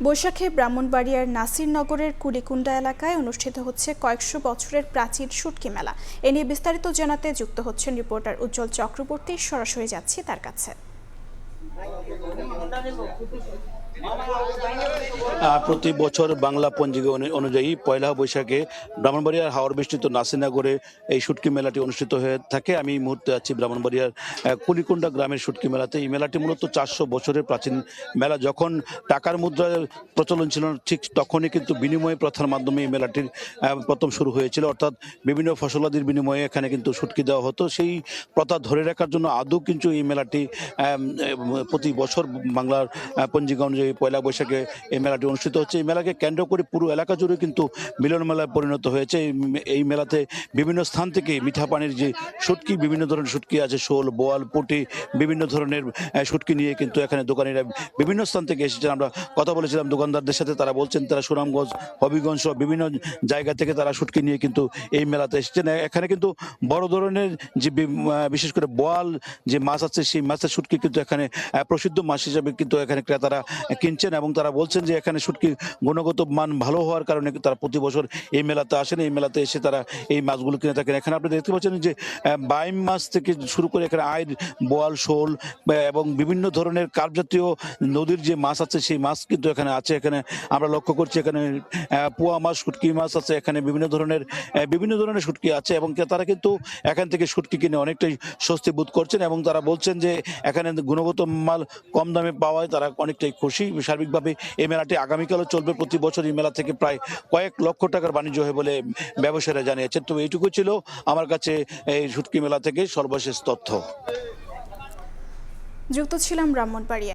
বৈশাখে ব্রাহ্মণবাড়িয়ার নাসিরনগরের কুলিকুণ্ডা এলাকায় অনুষ্ঠিত হচ্ছে কয়েকশো বছরের প্রাচীন শুটকি মেলা। এ নিয়ে বিস্তারিত জানাতে যুক্ত হচ্ছেন রিপোর্টার উজ্জ্বল চক্রবর্তী। সরাসরি যাচ্ছি তার কাছে। প্রতি বছর বাংলা পঞ্জিকা অনুযায়ী পয়লা বৈশাখে ব্রাহ্মণবাড়িয়ার হাওর বেষ্টিত নাসিরনগরে এই শুটকি মেলাটি অনুষ্ঠিত হয়ে থাকে। আমি এই মুহূর্তে আছি ব্রাহ্মণবাড়িয়ার কুলিকুণ্ডা গ্রামের শুটকি মেলাতে। এই মেলাটি মূলত 400 বছরের প্রাচীন মেলা। যখন টাকার মুদ্রার প্রচলন ছিল ঠিক তখনই কিন্তু বিনিময় প্রথার মাধ্যমে এই মেলাটির প্রথম শুরু হয়েছিল, অর্থাৎ বিভিন্ন ফসলাদির বিনিময়ে এখানে কিন্তু শুটকি দেওয়া হতো। সেই প্রথা ধরে রাখার জন্য আদৌ কিন্তু এই মেলাটি প্রতি বছর বাংলার পঞ্জিকা অনুযায়ী পয়লা বৈশাখে এই মেলাটি অনুষ্ঠিত হচ্ছে। এই মেলাকে কেন্দ্র করে পুরো এলাকা জুড়ে কিন্তু মিলন মেলায় পরিণত হয়েছে। এই মেলাতে বিভিন্ন স্থান থেকে মিঠা পানির যে শুটকি, বিভিন্ন ধরনের শুটকি আছে, শোল, বোয়াল, পুঁটি, বিভিন্ন ধরনের শুটকি নিয়ে কিন্তু এখানে দোকানিরা বিভিন্ন স্থান থেকে এসেছেন। আমরা কথা বলেছিলাম দোকানদারদের সাথে, তারা বলছেন তারা সুনামগঞ্জ, হবিগঞ্জ সহ বিভিন্ন জায়গা থেকে তারা শুটকি নিয়ে কিন্তু এই মেলাতে এসেছেন। এখানে কিন্তু বড় ধরনের যে বিশেষ করে বোয়াল যে মাছ আছে, সেই মাছের শুটকি কিন্তু এখানে প্রসিদ্ধ মাছ হিসেবে কিন্তু এখানে ক্রেতারা কিনছেন এবং তারা বলছেন যে এখানে শুটকির গুণগত মান ভালো হওয়ার কারণে তারা প্রতি বছর এই মেলাতে আসেন। এই মেলাতে এসে তারা এই মাছগুলো কিনে থাকেন। এখানে আপনি দেখতে পাচ্ছেন যে বাইম মাছ থেকে শুরু করে এখানে আইড়, বোয়াল, শোল এবং বিভিন্ন ধরনের কার্প জাতীয় নদীর যে মাছ আছে সেই মাছ কিন্তু এখানে আছে। এখানে আমরা লক্ষ্য করছি এখানে পোয়া মাছ, শুটকি মাছ আছে, এখানে বিভিন্ন ধরনের শুটকি আছে এবং তারা কিন্তু এখান থেকে শুটকি কিনে অনেকটাই স্বস্তি বোধ করছেন এবং তারা বলছেন যে এখানে গুণগত মাল কম দামে পাওয়ায় তারা অনেকটাই খুশি। সার্বিকভাবে এই মেলাটি আগামীকালও চলবে। প্রতি বছর এই মেলা থেকে প্রায় কয়েক লক্ষ টাকার বাণিজ্য হয় বলে ব্যবসায়ীরা জানিয়েছেন। তো এইটুকু ছিল আমার কাছে এই শুটকি মেলা থেকে সর্বশেষ তথ্য। যুক্ত ছিলাম ব্রাহ্মণবাড়িয়া।